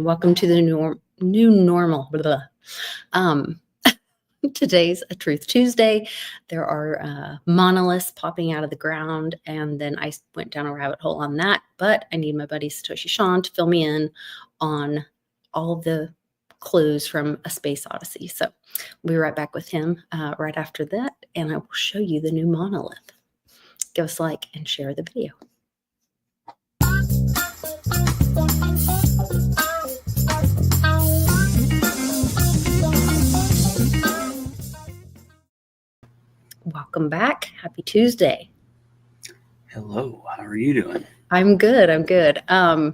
welcome to the new normal. Blah, blah. Um, Today's a Truth Tuesday. There are monoliths popping out of the ground, and then I went down a rabbit hole on that. But I need my buddy Satoshi Sean to fill me in on all of the clues from A Space Odyssey. So we'll be right back with him right after that, and I will show you the new monolith. Give us a like and share the video. Welcome back. Happy Tuesday. Hello. How are you doing? I'm good. I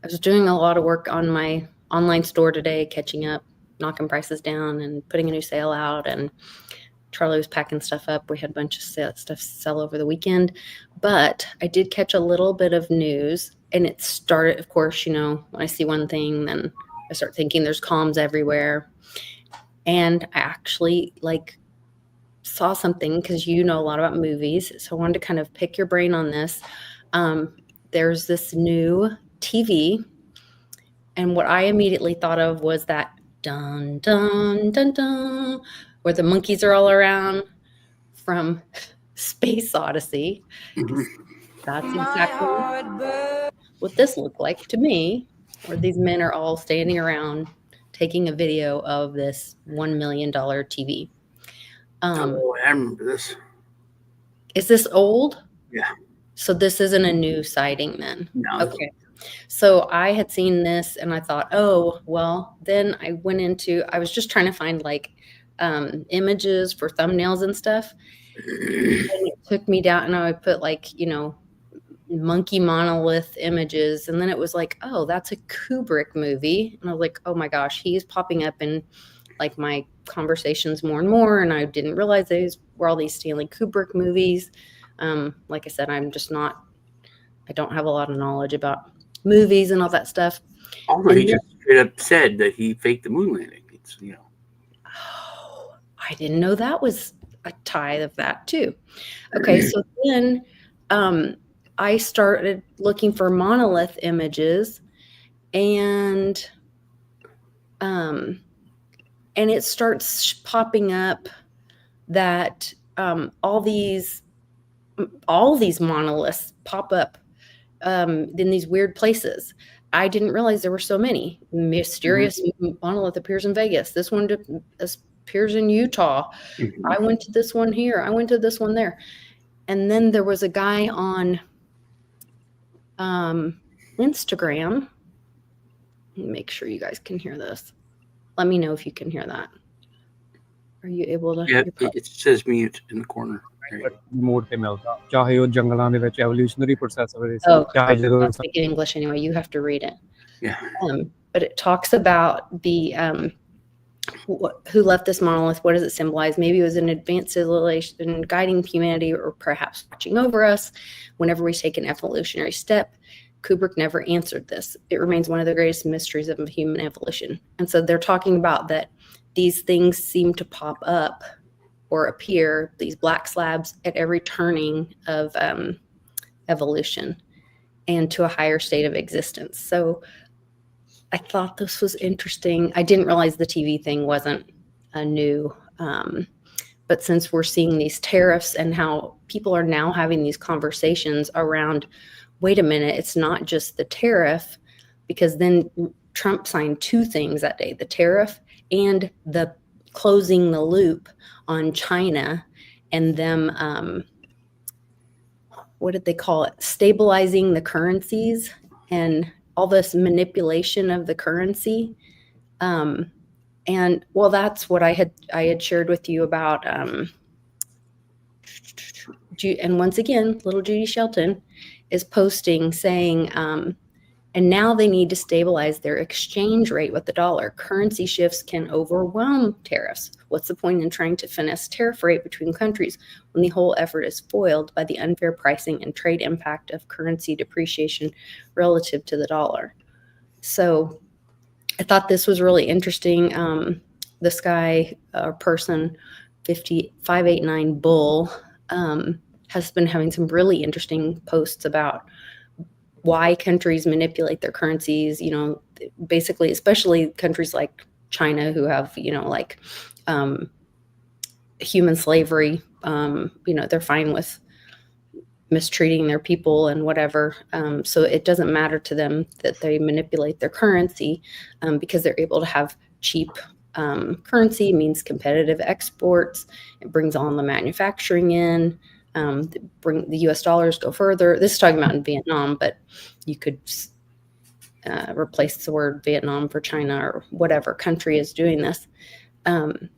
was doing a lot of work on my online store today, catching up, knocking prices down and putting a new sale out. And Charlie was packing stuff up. We had a bunch of stuff to sell over the weekend. But I did catch a little bit of news. And it started, of course, when I see one thing, then I start thinking there's comms everywhere. And I actually saw something because you know a lot about movies. So I wanted to kind of pick your brain on this. There's this new TV. And what I immediately thought of was that dun, dun, dun, dun, where the monkeys are all around from Space Odyssey. That's exactly what this looked like to me, where these men are all standing around taking a video of this $1 million TV. I remember this. Is this old? Yeah. So this isn't a new sighting then? No. Okay. So I had seen this and I thought, oh, well, then I was just trying to find images for thumbnails and stuff. And it took me down and I would put monkey monolith images. And then it was like, oh, that's a Kubrick movie. And I was like, oh my gosh, he's popping up in my conversations more and more. And I didn't realize these were all these Stanley Kubrick movies. Like I said, I don't have a lot of knowledge about movies and all that stuff. Also, he just straight up said that he faked the moon landing. Oh, I didn't know that was a tie of that too. Okay, so then I started looking for monolith images, and it starts popping up that all these monoliths pop up in these weird places. I didn't realize there were so many. Mysterious monolith appears in Vegas. This one appears in Utah. I went to this one here. I went to this one there. And then there was a guy on Instagram. Make sure you guys can hear this. Let me know if you can hear that. Are you able to? Yeah, it says mute in the corner. Oh, I speak English anyway. You have to read it. Yeah. But it talks about the who left this monolith. What does it symbolize? Maybe it was an advanced civilization guiding humanity, or perhaps watching over us whenever we take an evolutionary step. Kubrick never answered this. It remains one of the greatest mysteries of human evolution. And so they're talking about that these things seem to pop up or appear, these black slabs, at every turning of evolution and to a higher state of existence. So I thought this was interesting. I didn't realize the TV thing wasn't a new, but since we're seeing these tariffs and how people are now having these conversations around, wait a minute, it's not just the tariff, because then Trump signed two things that day, the tariff and the closing the loop on China and them, what did they call it? Stabilizing the currencies and all this manipulation of the currency. And well, that's what I had shared with you about, and once again, little Judy Shelton is posting saying, and now they need to stabilize their exchange rate with the dollar. Currency shifts can overwhelm tariffs. What's the point in trying to finesse tariff rate between countries when the whole effort is foiled by the unfair pricing and trade impact of currency depreciation relative to the dollar? So I thought this was really interesting. This guy, person 589 Bull, has been having some really interesting posts about why countries manipulate their currencies, basically, especially countries like China who have, like human slavery. They're fine with mistreating their people and whatever. So it doesn't matter to them that they manipulate their currency because they're able to have cheap currency, means competitive exports. It brings on the manufacturing in. Bring the U.S. dollars go further. This is talking about in Vietnam, but you could replace the word Vietnam for China or whatever country is doing this. And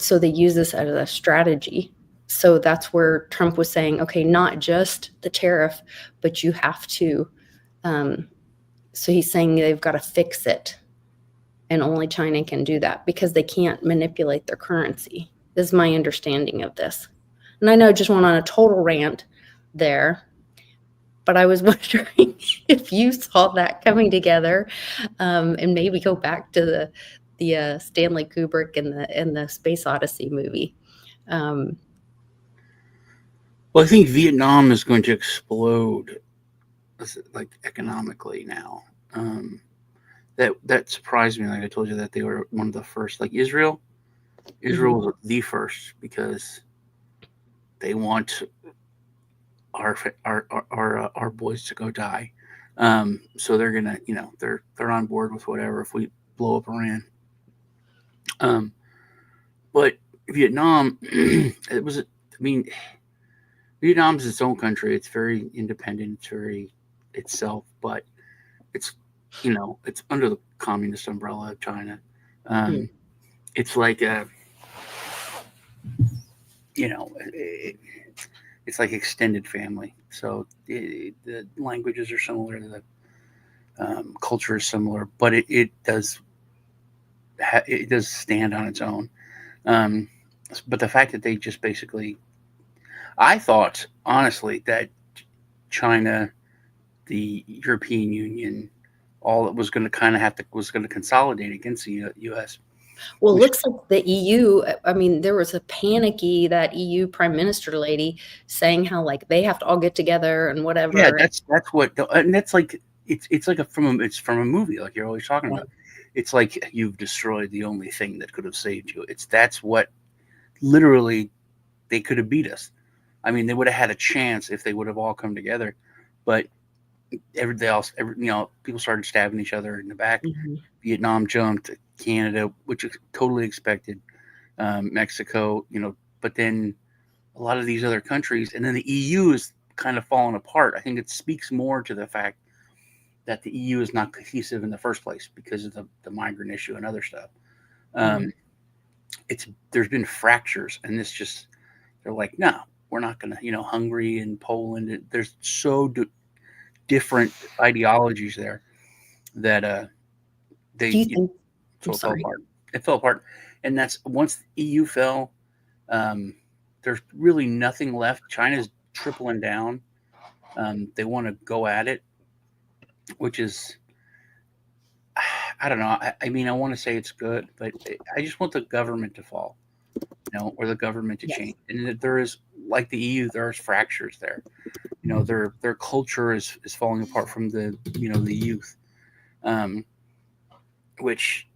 so they use this as a strategy. So that's where Trump was saying, okay, not just the tariff, but you have to. So he's saying they've got to fix it. And only China can do that because they can't manipulate their currency. This is my understanding of this. And I know I just went on a total rant there, but I was wondering if you saw that coming together, and maybe go back to the Stanley Kubrick and the Space Odyssey movie. Well, I think Vietnam is going to explode, like economically now. That surprised me. Like I told you, that they were one of the first. Like Israel was the first because they want our boys to go die. So they're gonna, they're on board with whatever if we blow up Iran. But Vietnam, it was. I mean, Vietnam's its own country. It's very independent. It's very itself, but it's it's under the communist umbrella of China. It's like it's like extended family. So the languages are similar, the culture is similar, but it does stand on its own. But the fact that they just basically, I thought honestly that China, the European Union, all it was going to kind of was going to consolidate against the U.S. Well, it looks like the EU, I mean, there was a panicky, that EU prime minister lady saying how like they have to all get together and whatever. Yeah, that's what, and that's like it's like it's from a movie, like you're always talking about. It's like you've destroyed the only thing that could have saved you. That's what literally they could have beat us. I mean, they would have had a chance if they would have all come together, but everything else, people started stabbing each other in the back. Vietnam jumped, Canada, which is totally expected, Mexico, but then a lot of these other countries, and then the EU is kind of falling apart. I think it speaks more to the fact that the EU is not cohesive in the first place because of the migrant issue and other stuff. There's been fractures, and they're like, no, we're not going to, Hungary and Poland, there's so different ideologies there that it fell apart. And that's once the EU fell, there's really nothing left. China's tripling down. They want to go at it, which is, I don't know. I mean, I want to say it's good, but I just want the government to fall, or the government to change. And there is, like the EU, there's fractures there. Their culture is falling apart from the youth, which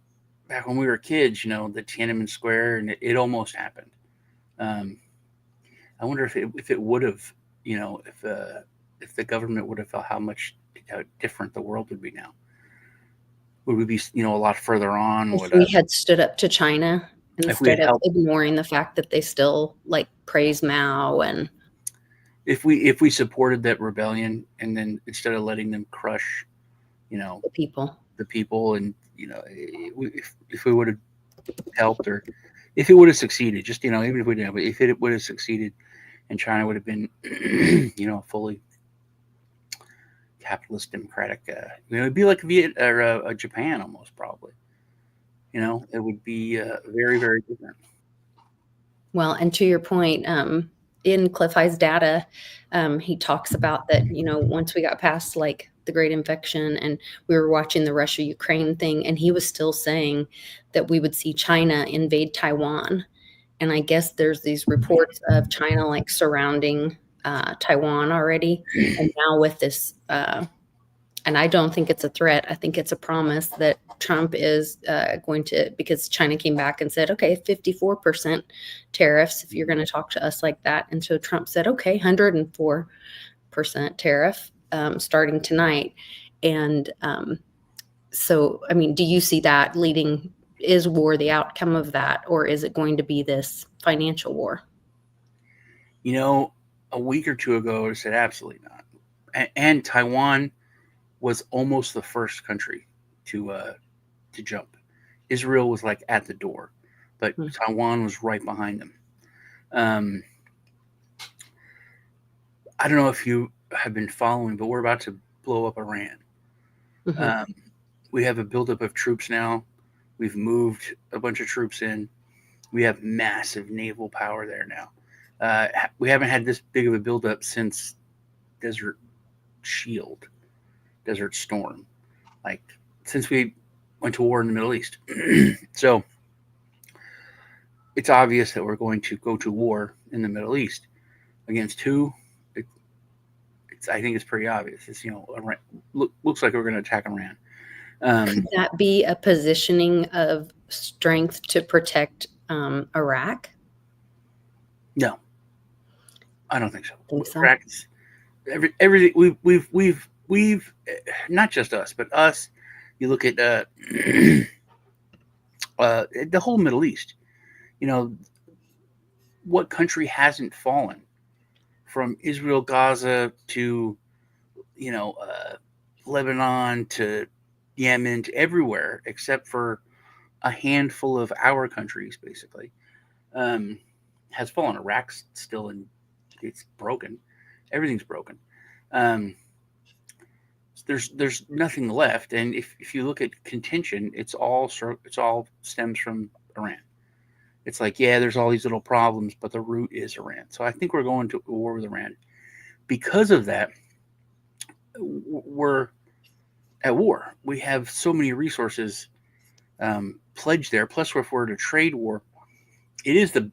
back when we were kids, the Tiananmen Square, and it almost happened. I wonder if it would have, if the government would have felt how much different the world would be now. Would we be, a lot further on? If we had stood up to China instead of ignoring the fact that they still like praise Mao, and if we supported that rebellion, and then instead of letting them crush, the people, and if we would have helped, or if it would have succeeded, just even if we didn't, but if it would have succeeded, and China would have been, fully capitalist, democratic, it'd be like Japan almost, probably. It would be very, very different. Well, and to your point, in Cliff High's data, he talks about that, once we got past like the Great Infection and we were watching the Russia-Ukraine thing, and he was still saying that we would see China invade Taiwan. And I guess there's these reports of China like surrounding Taiwan already, and now with this, and I don't think it's a threat. I think it's a promise that Trump is going to, because China came back and said, okay, 54% tariffs if you're going to talk to us like that. And so Trump said, okay, 104% tariff starting tonight. And so, I mean, do you see that leading? Is war the outcome of that, or is it going to be this financial war? You know, a week or two ago, I said absolutely not. And Taiwan was almost the first country to jump. Israel was like at the door, but Taiwan was right behind them. I don't know if you have been following, but we're about to blow up Iran. We have a buildup of troops now. We've moved a bunch of troops in. We have massive naval power there now. We haven't had this big of a buildup since Desert Storm, like since we went to war in the Middle East. So it's obvious that we're going to go to war in the Middle East. Against who? I think it's pretty obvious. It's, Iran, looks like we're going to attack Iran. Could that be a positioning of strength to protect Iraq? No, I don't think so. Iraq is everything we've not just us, but us. You look at the whole Middle East. What country hasn't fallen from Israel, Gaza to Lebanon to Yemen to everywhere except for a handful of our countries, basically, has fallen. Iraq's still it's broken. Everything's broken. There's nothing left, and if you look at contention, it's all stems from Iran. It's like, yeah, there's all these little problems, but the root is Iran. So I think we're going to war with Iran. Because of that, we're at war. We have so many resources pledged there. Plus, if we're in a trade war, it is the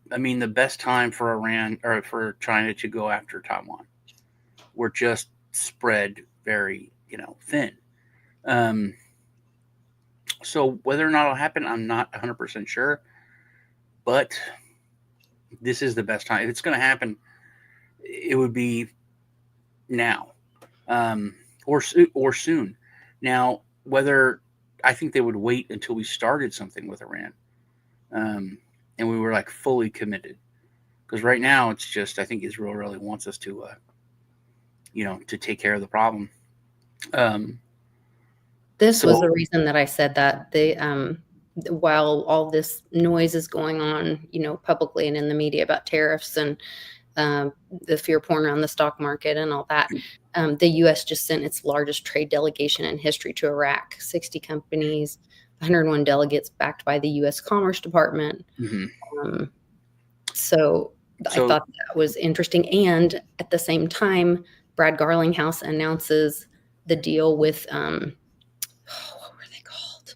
best time for Iran or for China to go after Taiwan. We're just spread very, thin. So whether or not it'll happen, I'm not 100% sure. But this is the best time. If it's going to happen, it would be now, or soon. Now, whether I think they would wait until we started something with Iran, and we were like fully committed, because right now it's just I think Israel really wants us to, to take care of the problem. This was the reason that I said that while all this noise is going on, publicly and in the media about tariffs and the fear porn around the stock market and all that, the U.S. just sent its largest trade delegation in history to Iraq. 60 companies, 101 delegates backed by the U.S. Commerce Department. So I thought that was interesting. And at the same time, Brad Garlinghouse announces the deal with what were they called?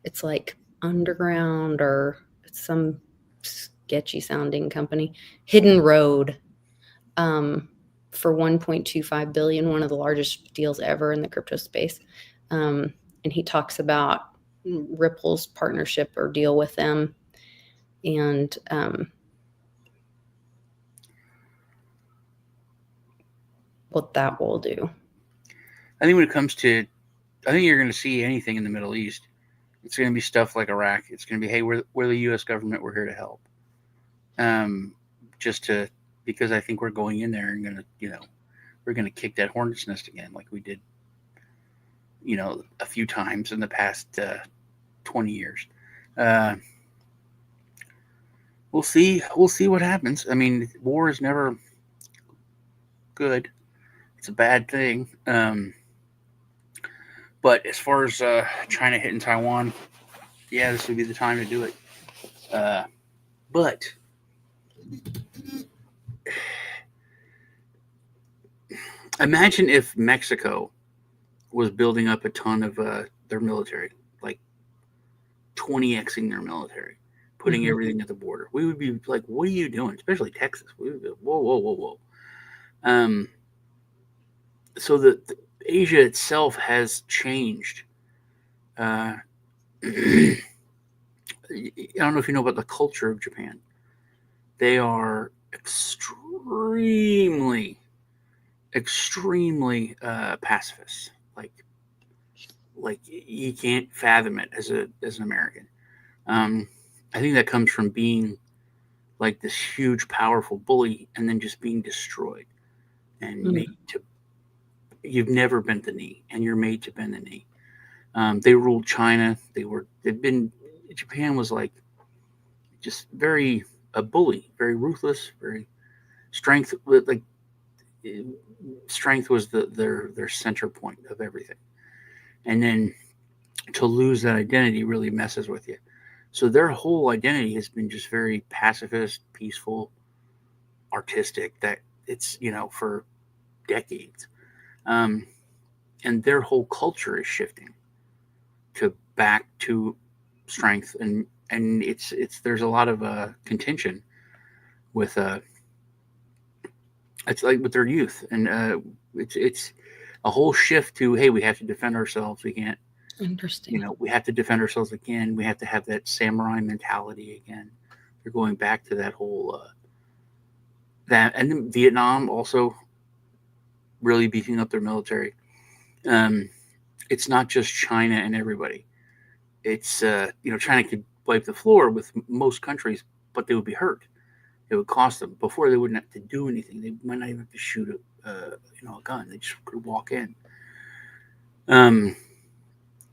It's like Underground, or it's some sketchy sounding company, Hidden Road, for $1.25 billion, one of the largest deals ever in the crypto space. And he talks about Ripple's partnership or deal with them, and what that will do. I think when it comes to, I think you're going to see anything in the Middle East, it's going to be stuff like Iraq. It's going to be, hey, we're the U.S. government. We're here to help. Because I think we're going in there and going to, we're going to kick that hornet's nest again, like we did, a few times in the past 20 years. We'll see. We'll see what happens. I mean, war is never good. It's a bad thing. But as far as China hitting Taiwan, yeah, this would be the time to do it. But imagine if Mexico was building up a ton of their military, like 20xing their military, putting everything at the border. We would be like, what are you doing? Especially Texas. We would be, whoa. Um, so the Asia itself has changed. Uh, I don't know if you know about the culture of Japan. They are extremely pacifist. Like you can't fathom it as an American. Um, I think that comes from being like this huge, powerful bully, and then just being destroyed and Mm. made to. You've never bent the knee, and you're made to bend the knee. They ruled China. They've been. Japan was like just very a bully, very ruthless, very strength. Like strength was their center point of everything, and then to lose that identity really messes with you. So their whole identity has been just very pacifist, peaceful, artistic. That it's for decades, um, and their whole culture is shifting to back to strength, and it's there's a lot of contention with it's like with their youth, and it's a whole shift to, hey, we have to defend ourselves. We can't, Interesting. we have to defend ourselves again. We have to have that samurai mentality again. They're going back to that whole that, and then Vietnam also really beefing up their military. Um, it's not just China and everybody. It's China could wipe the floor with most countries, but they would be hurt. It would cost them. Before they wouldn't have to do anything. They might not even have to shoot a gun. They just could walk in. Um,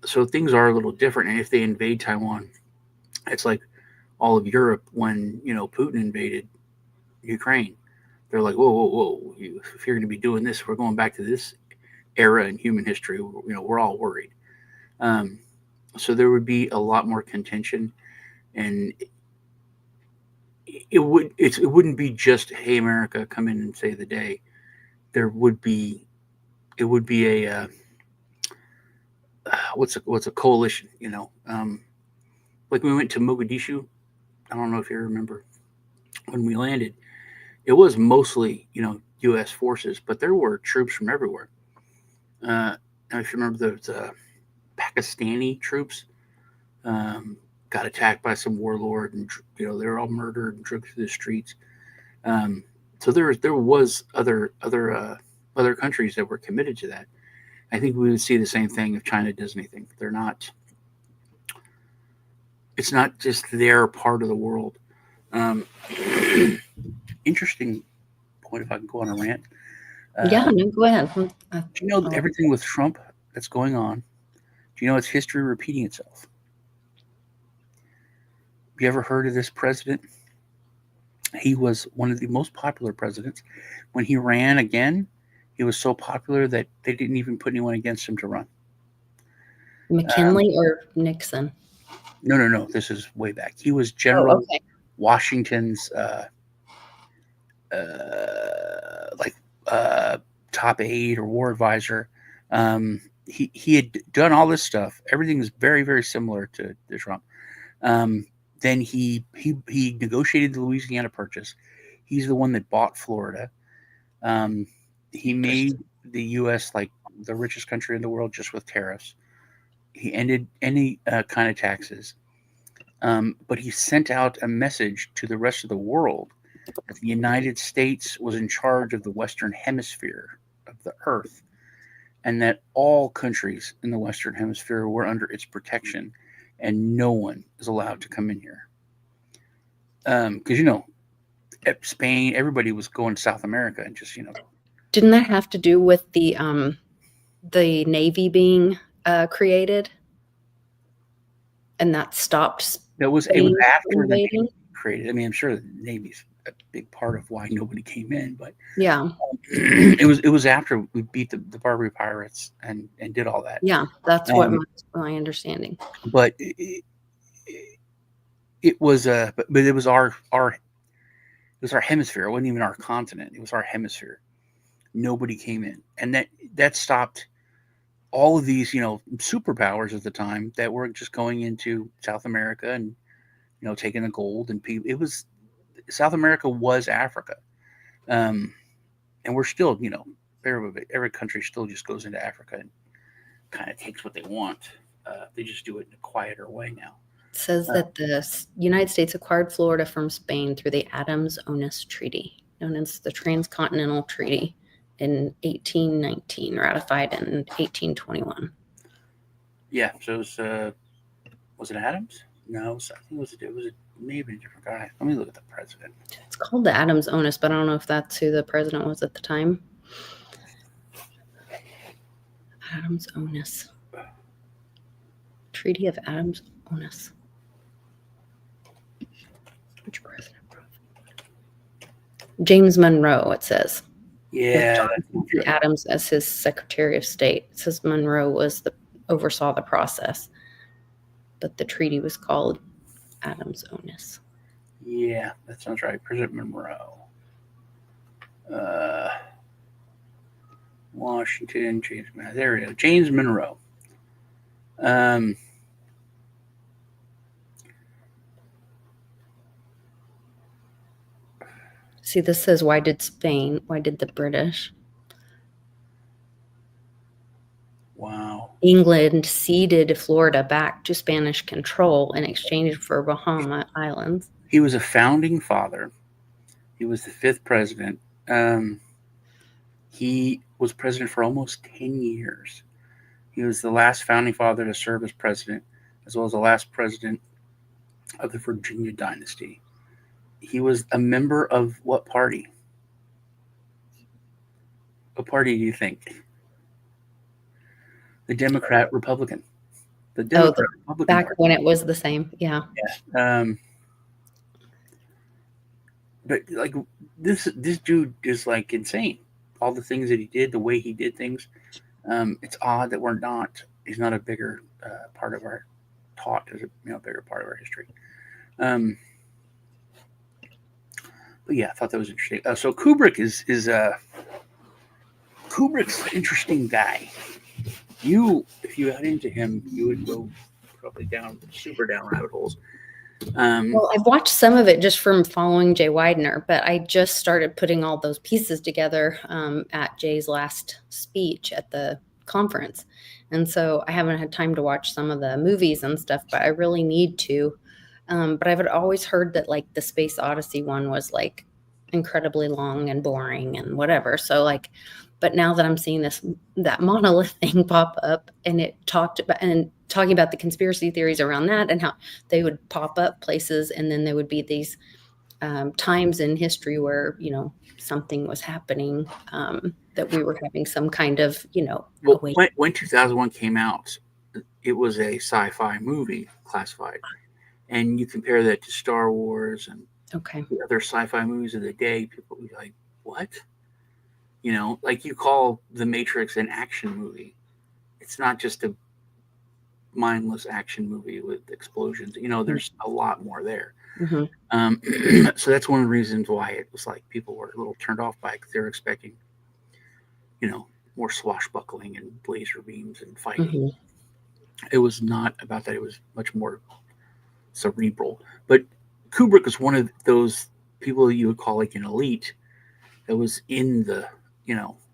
so things are a little different. And if they invade Taiwan, it's like all of Europe when Putin invaded Ukraine. They're like, whoa, whoa, whoa! If you're going to be doing this, we're going back to this era in human history. We're all worried. Um, so there would be a lot more contention, and it wouldn't be just, hey, America, come in and save the day. There would be it would be a what's a coalition, like we went to Mogadishu. I don't know if you remember when we landed. It was mostly U.S. forces, but there were troops from everywhere. If you remember, the Pakistani troops got attacked by some warlord, and they were all murdered and dragged through the streets. Um, so there was other countries that were committed to that. I think we would see the same thing if China does anything. They're not. It's not just their part of the world. Um, interesting point. If I can go on a rant, Yeah, do no, go ahead. you know I'll- everything with Trump that's going on? Do you know it's history repeating itself? Have you ever heard of this president? He was one of the most popular presidents. When he ran again, he was so popular that they didn't even put anyone against him to run. McKinley or Nixon? No, no, no. This is way back. He was Oh, General okay. Washington's like top aide or war advisor. He had done all this stuff. Everything is very very similar to Trump. Um, then he negotiated the Louisiana Purchase. He's the one that bought Florida. Um, he made Interesting. the U.S. like the richest country in the world just with tariffs. He ended any kind of taxes. But he sent out a message to the rest of the world that the United States was in charge of the Western Hemisphere of the Earth, and that all countries in the Western Hemisphere were under its protection, and no one is allowed to come in here. Because Spain, everybody was going to South America and just Didn't that have to do with the Navy being created, and that stopped it was Spain from after the invading? Navy created. I mean, I'm sure the Navy's a big part of why nobody came in, but Yeah, it was after we beat the Barbary pirates and did all that. yeah, that's what Um, my understanding. but it was but it was our hemisphere. It wasn't even our continent. It was our hemisphere. Nobody came in, and that stopped all of these superpowers at the time that were just going into South America and taking the gold and people. It was South America was Africa. Um, and we're still, every country still just goes into Africa and kind of takes what they want. They just do it in a quieter way now. It says that the United States acquired Florida from Spain through the Adams-Onis Treaty, known as the Transcontinental Treaty, in 1819, ratified in 1821. Yeah, so it was it Adams? No, I think it was maybe a different guy. Let me look at the president. It's called the Adams-Onis, but I don't know if that's who the president was at the time. Adams-Onis. Treaty of Adams-Onis. Which president? James Monroe, it says. Yeah. Adams as his Secretary of State. It says Monroe oversaw the process, but the treaty was called Adams-Onis. Yeah, that sounds right. President Monroe. Washington, James. There we go. James Monroe. See, this says, why did the British? Wow. England ceded Florida back to Spanish control in exchange for Bahama Islands. He was a founding father. He was the 5th president. He was president for almost 10 years. He was the last founding father to serve as president, as well as the last president of the Virginia dynasty. He was a member of what party? What party do you think? The Democrat Republican. The Democrat Republican back party. when it was the same. Yeah. Yeah. But like this dude is like insane. All the things that he did, the way he did things. It's odd that he's not a bigger part of our taught as a bigger part of our history. But yeah, I thought that was interesting. So Kubrick is Kubrick's an interesting guy. If you got into him, you would go probably super down rabbit holes. Well, I've watched some of it just from following Jay Weidner, but I just started putting all those pieces together at Jay's last speech at the conference. And so I haven't had time to watch some of the movies and stuff, but I really need to. But I've always heard that like the Space Odyssey one was like incredibly long and boring and whatever. So but now that I'm seeing that Monolith thing pop up, and it talking about the conspiracy theories around that and how they would pop up places, and then there would be these times in history where something was happening, that we were having some kind of Well, when 2001 came out, it was a sci-fi movie classified, and you compare that to Star Wars and the other sci-fi movies of the day, people would be like, what? Like you call The Matrix an action movie. It's not just a mindless action movie with explosions. There's a lot more there. Mm-hmm. So that's one of the reasons why it was like people were a little turned off by it, because they were expecting, more swashbuckling and laser beams and fighting. Mm-hmm. It was not about that. It was much more cerebral. But Kubrick was one of those people you would call like an elite that was in the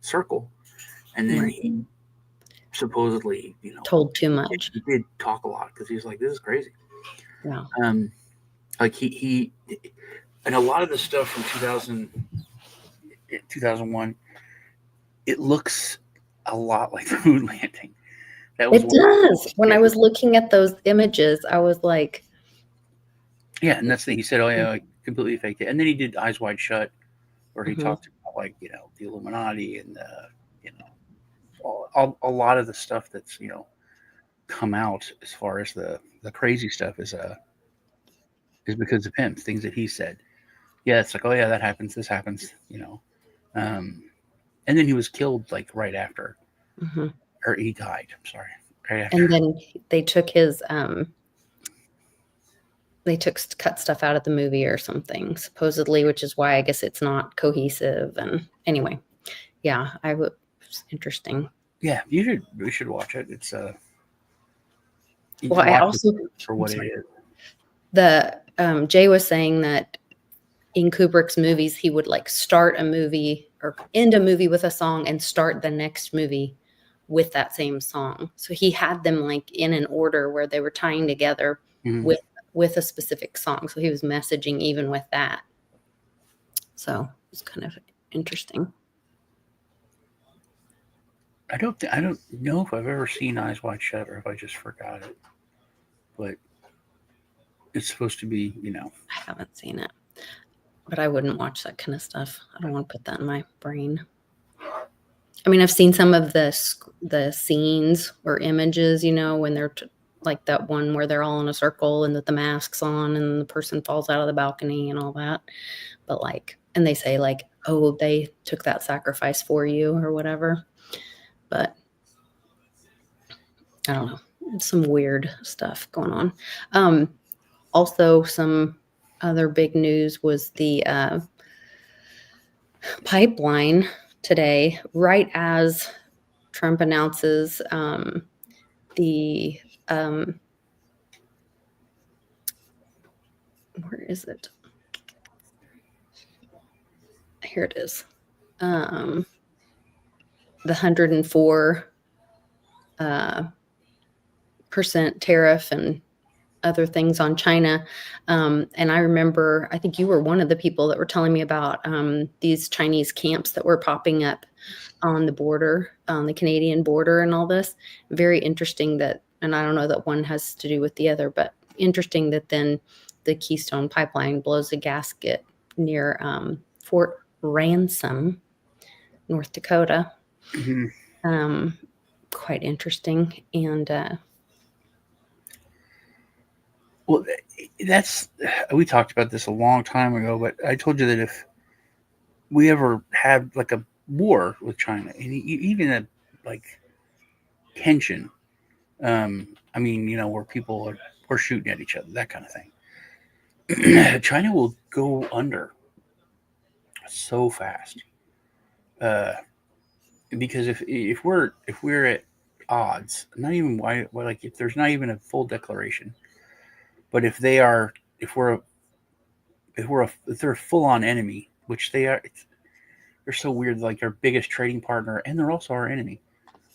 circle, and then he supposedly told too much. He did talk a lot because he was like, this is crazy. Yeah. Like he and a lot of the stuff from 2001, it looks a lot like the moon landing. It does. When I was looking at those images, I was like, yeah. And that's the thing. He said, oh yeah, I completely faked it. And then he did Eyes Wide Shut, where he talked about the Illuminati and a lot of the stuff that's come out as far as the crazy stuff is because of him, things that he said. Yeah, it's like, oh yeah, that happens, this happens, and then he was killed like right after, or he died. I'm sorry, right after. And then they took cut stuff out of the movie or something, supposedly, which is why I guess it's not cohesive. And anyway, yeah, it's interesting. Yeah, we should watch it. It's well, I also for what it is. Jay was saying that in Kubrick's movies, he would like start a movie or end a movie with a song and start the next movie with that same song. So he had them like in an order where they were tying together with a specific song. So he was messaging even with that. So it's kind of interesting. I don't know if I've ever seen Eyes Wide Shut or if I just forgot it. But it's supposed to be, I haven't seen it, but I wouldn't watch that kind of stuff. I don't want to put that in my brain. I mean, I've seen some of the scenes or images, when they're like that one where they're all in a circle and with the masks on and the person falls out of the balcony and all that. But and they say oh, they took that sacrifice for you or whatever. But I don't know, some weird stuff going on. Also, some other big news was the pipeline today, right as Trump announces where is it? Here it is. The 104% tariff and other things on China. And I remember, I think you were one of the people that were telling me about these Chinese camps that were popping up on the border, on the Canadian border and all this. Very interesting and I don't know that one has to do with the other, but interesting that then the Keystone Pipeline blows a gasket near Fort Ransom, North Dakota. Mm-hmm. Quite interesting. And well, we talked about this a long time ago, but I told you that if we ever had like a war with China, and even a tension, I mean, where people are shooting at each other, that kind of thing, China will go under so fast. Because if we're at odds, not even if there's not even a full declaration, but if they're a full on enemy, which they are, they're so weird, like our biggest trading partner, and they're also our enemy.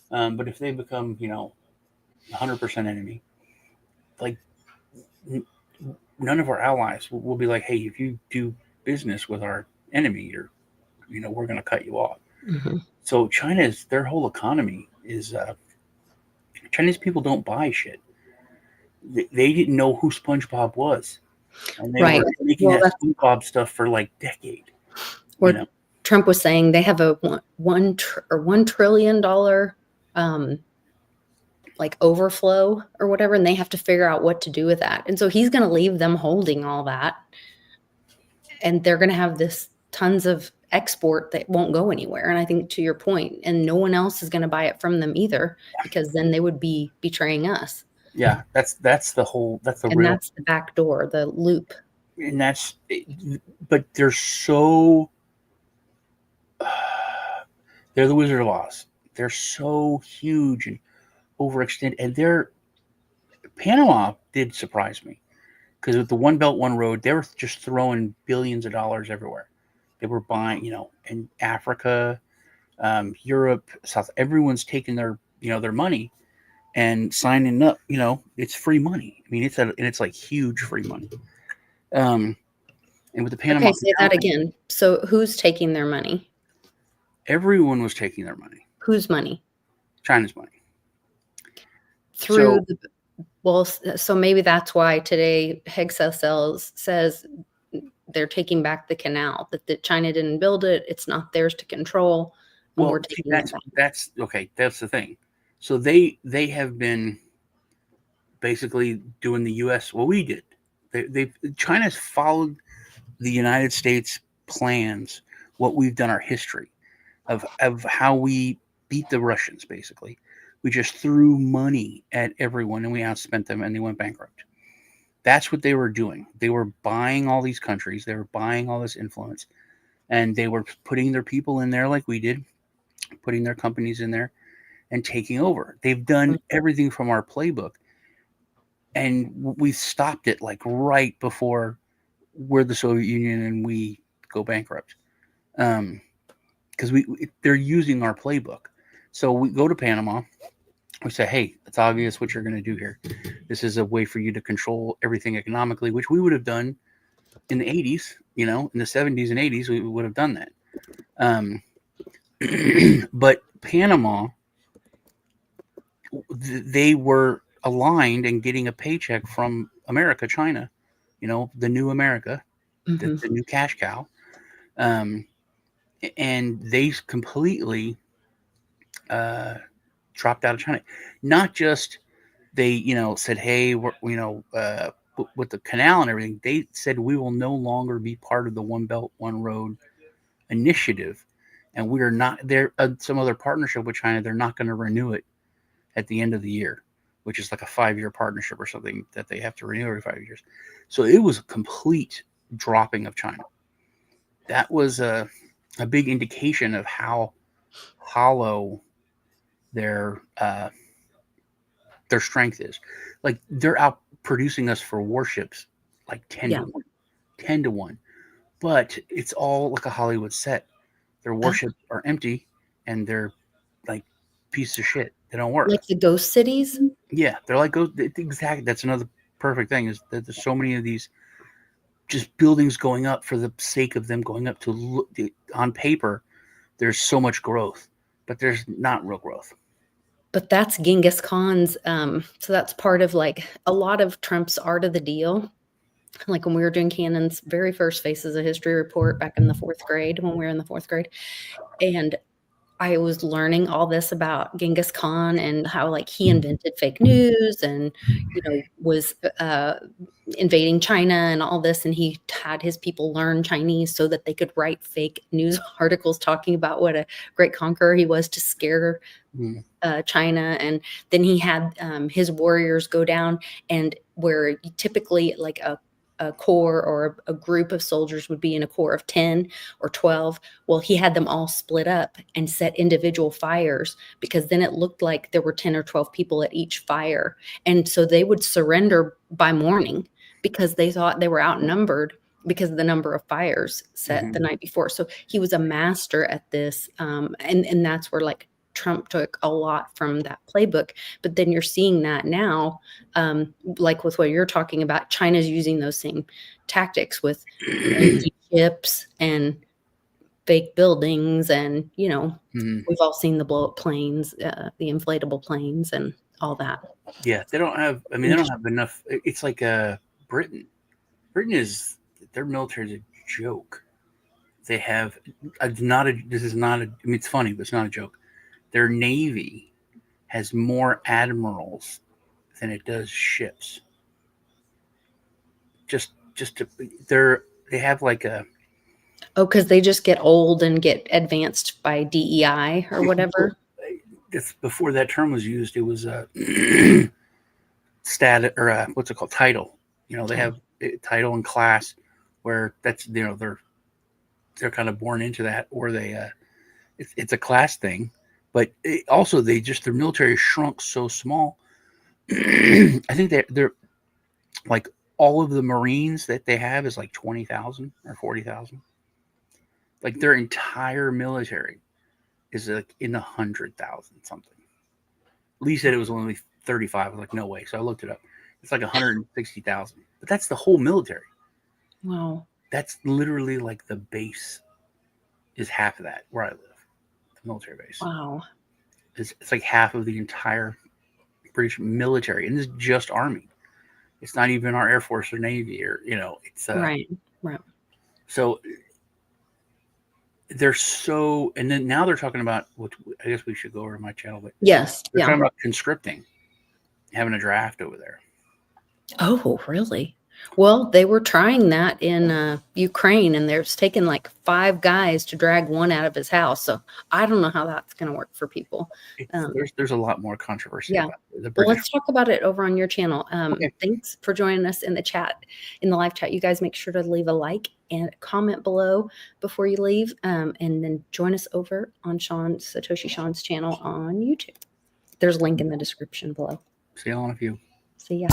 But if they become 100% enemy, like none of our allies will be like, hey, if you do business with our enemy, we're going to cut you off. mm-hmm. So their whole economy is Chinese people don't buy shit. They didn't know who SpongeBob was, and they were making that SpongeBob stuff for decade. Trump was saying they have a $1 trillion overflow or whatever, and they have to figure out what to do with that. And so he's going to leave them holding all that, and they're going to have this tons of export that won't go anywhere. And I think to your point, and no one else is going to buy it from them either, because then they would be betraying us. Yeah, that's the back door, the loop. And but they're so they're the Wizard of Oz. They're so huge and overextended, and Panama did surprise me, because with the One Belt One Road, they were just throwing billions of dollars everywhere. They were buying, in Africa, Europe, South. Everyone's taking their money and signing up. It's free money. I mean, it's like huge free money. And with the Panama, okay, say that again. So who's taking their money? Everyone was taking their money. Whose money? China's money. So maybe that's why today Hexel says they're taking back the canal, that China didn't build it. It's not theirs to control. Well, that's okay. That's the thing. So they have been basically doing the U.S. what we did. China's followed the United States plans, what we've done, our history of how we beat the Russians. Basically, we just threw money at everyone and we outspent them, and they went bankrupt. That's what they were doing. They were buying all these countries. They were buying all this influence, and they were putting their people in there like we did, putting their companies in there and taking over. They've done everything from our playbook, and we stopped it right before we're the Soviet Union and we go bankrupt. because they're using our playbook. So we go to Panama. We say, hey, it's obvious what you're going to do here. This is a way for you to control everything economically, which we would have done in the 80s, in the 70s and 80s, we would have done that. But Panama, they were aligned and getting a paycheck from America, China, the new America, the new cash cow. And they completely dropped out of China. Not just they, said, hey, with the canal and everything, they said we will no longer be part of the One Belt, One Road initiative. And we are not there. Some other partnership with China, they're not going to renew it at the end of the year, which is like a 5-year partnership or something that they have to renew every 5 years. So it was a complete dropping of China. That was a big indication of how hollow their strength is. Like, they're out producing us for warships like 10 to 1. But it's all like a Hollywood set. Their warships are empty and they're like pieces of shit. They don't work. Like the ghost cities? Yeah, they're like ghost. Exactly. That's another perfect thing, is that there's so many of these just buildings going up for the sake of them going up. To look on paper, there's so much growth, but there's not real growth. But that's Genghis Khan's. So that's part of like a lot of Trump's art of the deal. Like when we were doing Cannon's very first Faces of History report back in the 4th grade, when we were in the 4th grade. And I was learning all this about Genghis Khan and how like he invented fake news and, was invading China and all this. And he had his people learn Chinese so that they could write fake news articles talking about what a great conqueror he was to scare China. And then he had his warriors go down, and where typically like a corps or a group of soldiers would be in a corps of 10 or 12. Well, he had them all split up and set individual fires, because then it looked like there were 10 or 12 people at each fire. And so they would surrender by morning because they thought they were outnumbered because of the number of fires set the night before. So he was a master at this. And that's where like Trump took a lot from that playbook. But then you're seeing that now, like with what you're talking about, China's using those same tactics with empty ships and fake buildings. And, we've all seen the blow up planes, the inflatable planes and all that. Yeah, they don't have enough. It's like Britain. Britain is, their military is a joke. They have it's funny, but it's not a joke. Their Navy has more admirals than it does ships. They have like a... Oh, because they just get old and get advanced by DEI or whatever. Before that term was used, it was stat or what's it called? Title. They have title and class, where that's they're kind of born into that, or they it's a class thing. But also, their military shrunk so small. I think they're like, all of the Marines that they have is like 20,000 or 40,000. Like, their entire military is like in the 100,000 something. Lee said it was only 35. I was like, no way. So I looked it up. It's like 160,000. But that's the whole military. Wow. That's literally like the base is half of that where I live. Military base. Wow. It's like half of the entire British military, and this is just Army. It's not even our Air Force or Navy, or it's right. So they're so, and then now they're talking about, which I guess we should go over to my channel, but yes, they're talking about conscripting, having a draft over there. Oh, really? Well, they were trying that in Ukraine, and there's taken like 5 guys to drag one out of his house. So I don't know how that's going to work for people. There's a lot more controversy. Yeah. About the Well, let's talk about it over on your channel. Okay. Thanks for joining us in the chat, in the live chat. You guys make sure to leave a like and comment below before you leave, and then join us over on Satoshi Sean's channel on YouTube. There's a link in the description below. See you all in a few. See ya.